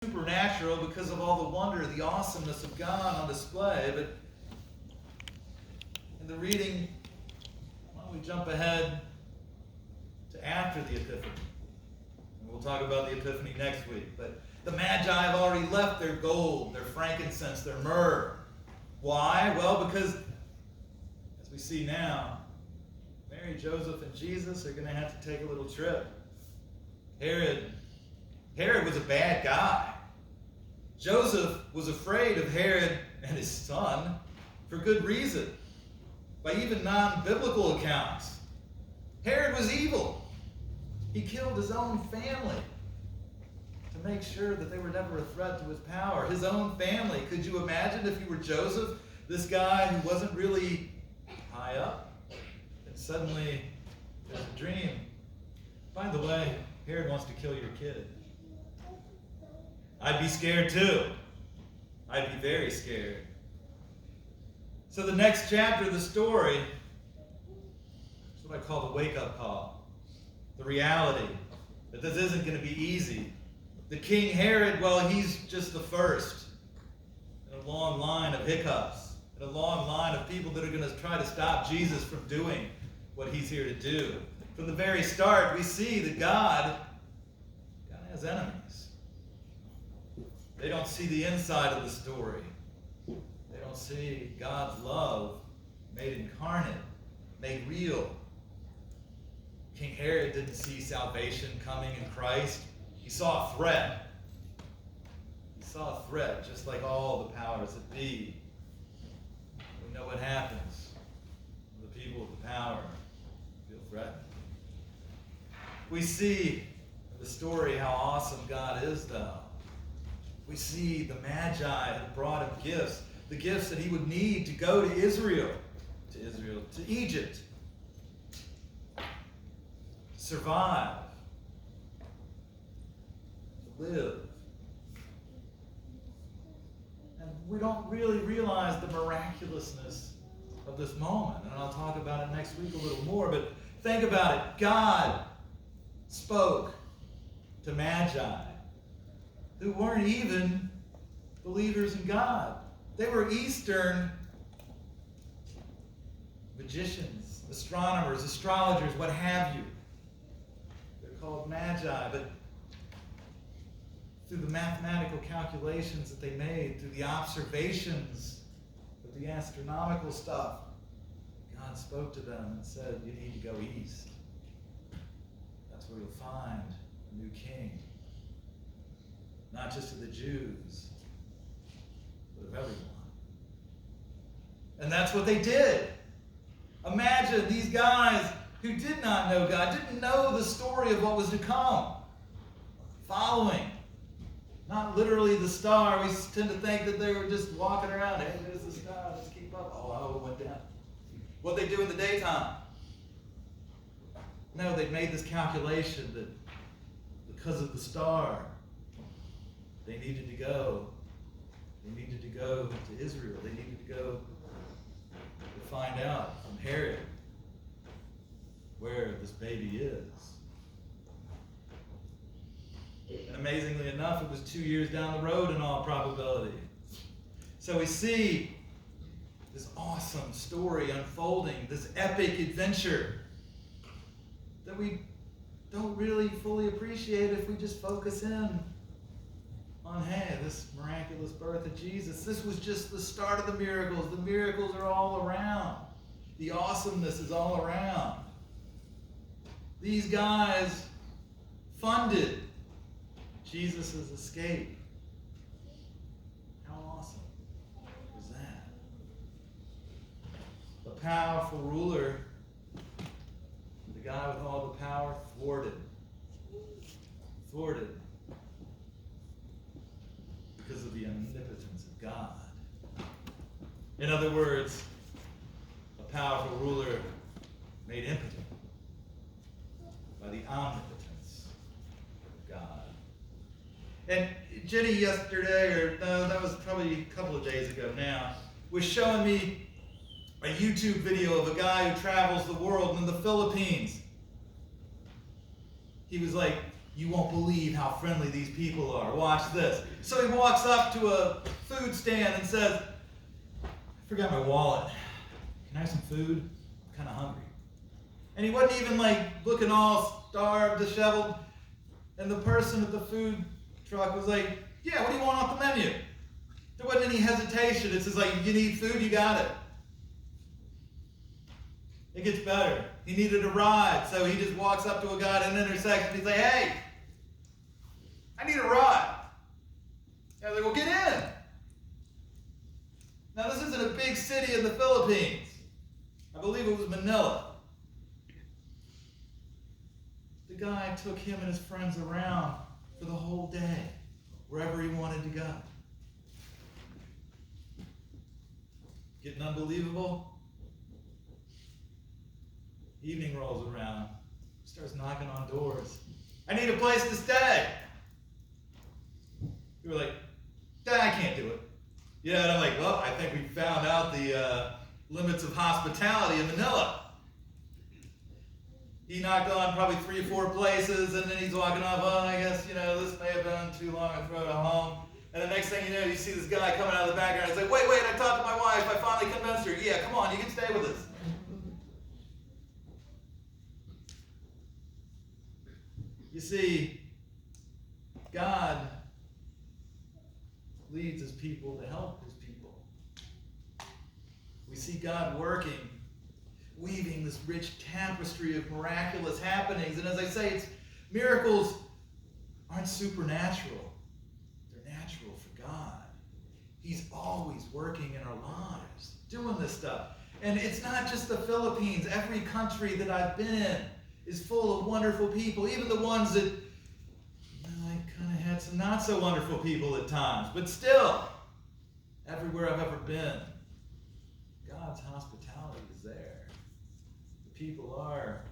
supernatural because of all the wonder, the awesomeness of God on display. But in the reading, why don't we jump ahead to after the Epiphany? And we'll talk about the Epiphany next week. But the Magi have already left their gold, their frankincense, their myrrh. Why? Well, because, as we see now, Mary, Joseph, and Jesus are going to have to take a little trip. Herod was a bad guy. Joseph was afraid of Herod and his son for good reason. By even non-biblical accounts, Herod was evil. He killed his own family to make sure that they were never a threat to his power. His own family. Could you imagine if you were Joseph, this guy who wasn't really high up, and suddenly there's a dream. By the way, Herod wants to kill your kid. I'd be scared too. I'd be very scared. So the next chapter of the story is what I call the wake-up call. The reality that this isn't going to be easy. The King Herod, well, he's just the first in a long line of hiccups, in a long line of people that are going to try to stop Jesus from doing what he's here to do. From the very start, we see that God has enemies. They don't see the inside of the story. They don't see God's love made incarnate, made real. King Herod didn't see salvation coming in Christ. He saw a threat. He saw a threat, just like all the powers that be. We know what happens when the people with the power feel threatened. We see in the story how awesome God is, though. We see the Magi had brought him gifts, the gifts that he would need to go to Israel, to Egypt, to survive, to live. And we don't really realize the miraculousness of this moment. And I'll talk about it next week a little more, but think about it. God spoke to Magi who weren't even believers in God. They were Eastern magicians, astronomers, astrologers, what have you. They're called Magi, but through the mathematical calculations that they made, through the observations of the astronomical stuff, God spoke to them and said, you need to go east. That's where you'll find a new king. Not just of the Jews, but of everyone. And that's what they did. Imagine these guys who did not know God, didn't know the story of what was to come, following. Not literally the star. We tend to think that they were just walking around. Hey, there's the star. Let's keep up. Oh, it went down. What they do in the daytime. No, they made this calculation that because of the star, they needed to go. They needed to go to Israel. They needed to go to find out from Herod where this baby is. And amazingly enough, it was 2 years down the road in all probability. So we see this awesome story unfolding, this epic adventure that we don't really fully appreciate if we just focus in on, hey, this miraculous birth of Jesus. This was just the start of the miracles. The miracles are all around. The awesomeness is all around. These guys funded Jesus' escape. How awesome was that? The powerful ruler, the guy with all the power, thwarted because of the omnipotence of God. In other words, a powerful ruler made impotent by the omnipotence of God. And Jenny yesterday, or no, that was probably a couple of days ago now, was showing me a YouTube video of a guy who travels the world in the Philippines. He was like You won't believe how friendly these people are. Watch this. So he walks up to a food stand and says, I forgot my wallet. Can I have some food? I'm kind of hungry. And he wasn't even looking all starved, disheveled. And the person at the food truck was like, yeah, what do you want off the menu? There wasn't any hesitation. It's just you need food, you got it. It gets better. He needed a ride, so he just walks up to a guy at an intersection. He's like, hey, I need a ride. And they're like, well, get in. Now, this isn't a big city in the Philippines. I believe it was Manila. The guy took him and his friends around for the whole day, wherever he wanted to go. Getting unbelievable? Evening rolls around. Starts knocking on doors. I need a place to stay. You were like, I can't do it. Yeah, and I'm like, well, I think we found out the limits of hospitality in Manila. He knocked on probably 3 or 4 places, and then he's walking off, I guess, this may have been too long, I throw it home. And the next thing you know, you see this guy coming out of the background. He's like, wait, I talked to my wife. I finally convinced her. Yeah, come on, you can stay with us. You see, God leads his people to help his people. We see God working, weaving this rich tapestry of miraculous happenings. And as I say, miracles aren't supernatural. They're natural for God. He's always working in our lives, doing this stuff. And it's not just the Philippines. Every country that I've been in is full of wonderful people, even the ones that I kind of had some not so wonderful people at times. But still, everywhere I've ever been, God's hospitality is there. The people are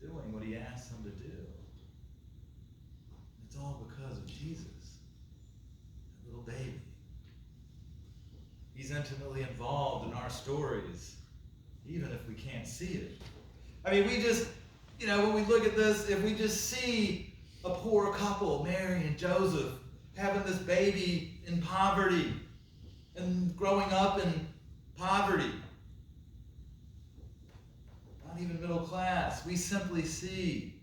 doing what he asks them to do. It's all because of Jesus, that little baby. He's intimately involved in our stories, even if we can't see it. I mean, we just, when we look at this, if we just see a poor couple, Mary and Joseph, having this baby in poverty and growing up in poverty, not even middle class, we simply see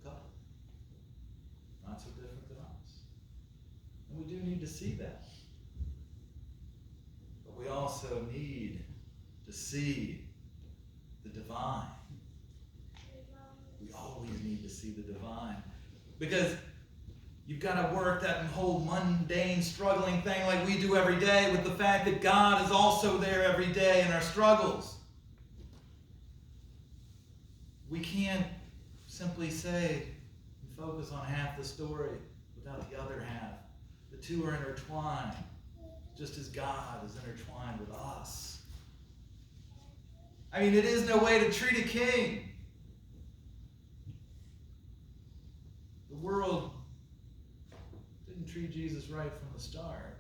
a couple, not so different than us. And we do need to see that. We also need to see the divine. We always need to see the divine. Because you've got to work that whole mundane, struggling thing like we do every day with the fact that God is also there every day in our struggles. We can't simply say and focus on half the story without the other half. The two are intertwined. Just as God is intertwined with us. I mean, it is no way to treat a king. The world didn't treat Jesus right from the start.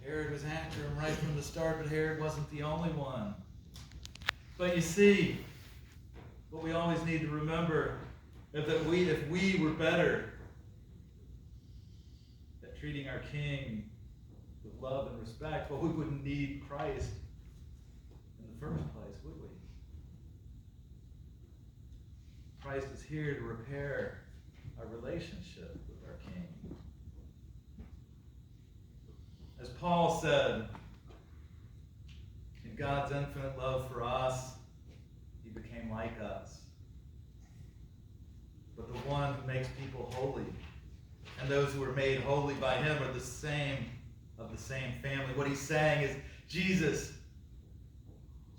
Herod was after him right from the start, but Herod wasn't the only one. But you see, what we always need to remember is that if we were better at treating our king with love and respect, well, we wouldn't need Christ in the first place, would we? Christ is here to repair our relationship with our King. As Paul said, in God's infinite love for us, he became like us. But the one who makes people holy, and those who are made holy by him are of the same family. What he's saying is Jesus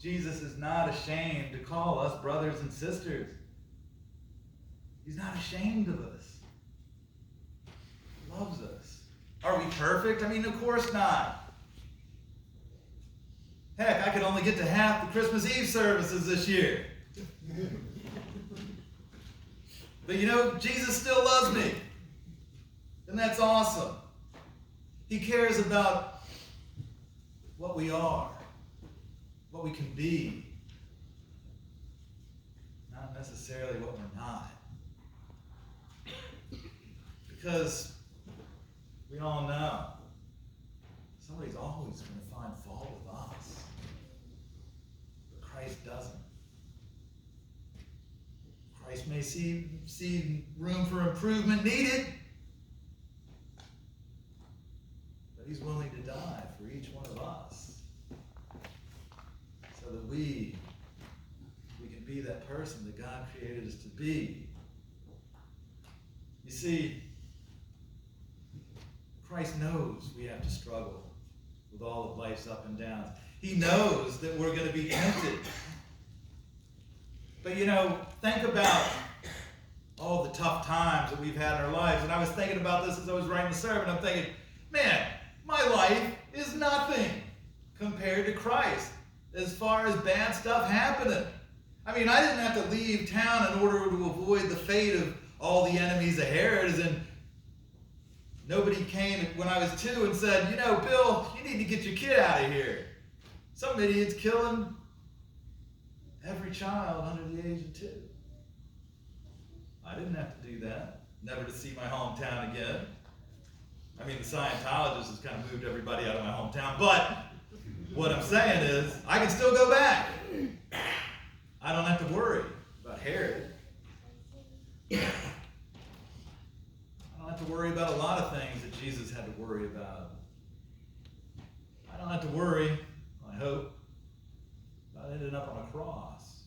is not ashamed to call us brothers and sisters. He's not ashamed of us. He loves us. Are we perfect? I mean, of course not. Heck, I could only get to half the Christmas Eve services this year. But Jesus still loves me. And that's awesome. He cares about what we are. what we can be, not necessarily what we're not. Because we all know somebody's always going to find fault with us. But Christ doesn't. Christ may see room for improvement needed, but he's willing to die for each one of us so that we can be that person that God created us to be. You see, Christ knows we have to struggle with all of life's up and downs. He knows that we're going to be tempted. But think about all the tough times that we've had in our lives. And I was thinking about this as I was writing the sermon. I'm thinking, man, my life is nothing compared to Christ as far as bad stuff happening. I mean, I didn't have to leave town in order to avoid the fate of all the enemies of Herod. And nobody came when I was 2 and said, Bill, you need to get your kid out of here. Some idiot's killing every child under the age of 2. I didn't have to do that. Never to see my hometown again. I mean, the Scientologist has kind of moved everybody out of my hometown. But what I'm saying is, I can still go back. I don't have to worry about Herod. I don't have to worry about a lot of things that Jesus had to worry about. I don't have to worry, I hope, about ending up on a cross.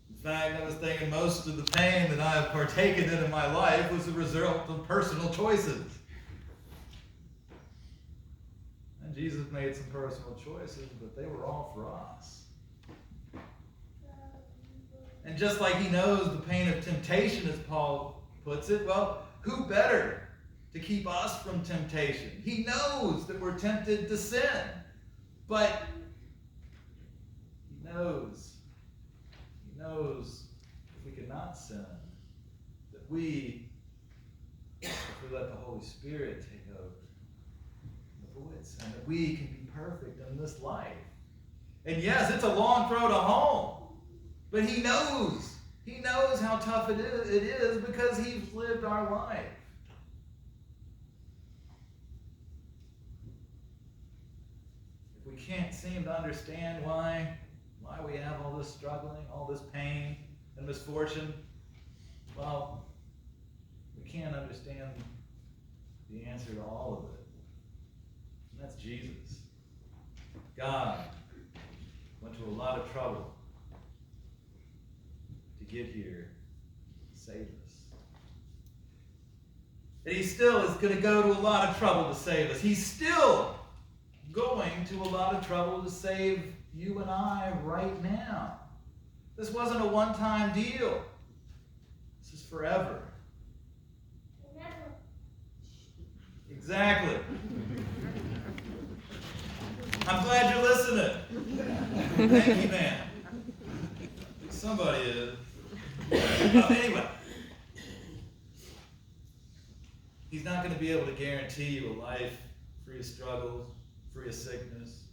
In fact, I was thinking most of the pain that I have partaken in my life was the result of personal choices. And Jesus made some personal choices, but they were all for us. And just like he knows the pain of temptation, as Paul puts it, well, who better to keep us from temptation? He knows that we're tempted to sin, but he knows if we cannot sin, that if we let the Holy Spirit take over, avoid sin, that we can be perfect in this life. And yes, it's a long road to home. But he knows how tough it is because he's lived our life. If we can't seem to understand why we have all this struggling, all this pain and misfortune, well, we can't understand the answer to all of it. And that's Jesus. God went to a lot of trouble to get here to save us. And he still is going to go to a lot of trouble to save us. He's still going to a lot of trouble to save you and I right now. This wasn't a one-time deal. This is forever. Exactly. I'm glad you're listening. Thank you, man. Somebody is. Anyway, he's not going to be able to guarantee you a life free of struggles, free of sickness,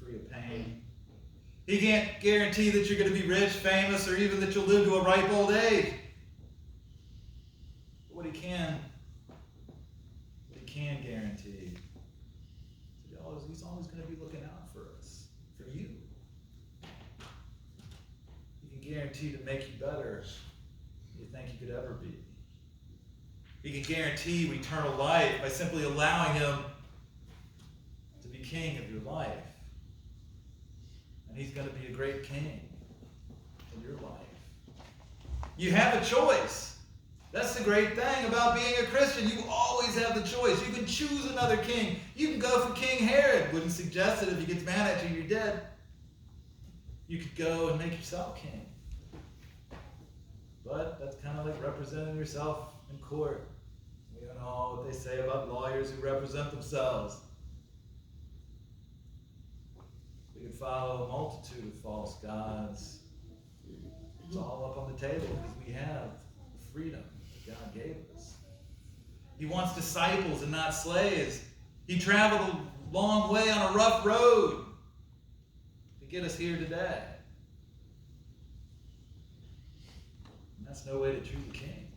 free of pain. He can't guarantee that you're going to be rich, famous, or even that you'll live to a ripe old age. But what he can guarantee is he's always going to be looking out for us, for you. He can guarantee to make you better than you think you could ever be. He can guarantee you eternal life by simply allowing him to be king of your life. And he's going to be a great king in your life. You have a choice. That's the great thing about being a Christian. You always have the choice. You can choose another king. You can go for King Herod. Wouldn't suggest it. If he gets mad at you, you're dead. You could go and make yourself king. But that's kind of like representing yourself in court. We don't know what they say about lawyers who represent themselves. We could follow a multitude of false gods. It's all up on the table because we have the freedom that God gave us. He wants disciples and not slaves. He traveled a long way on a rough road to get us here today. And that's no way to treat the king.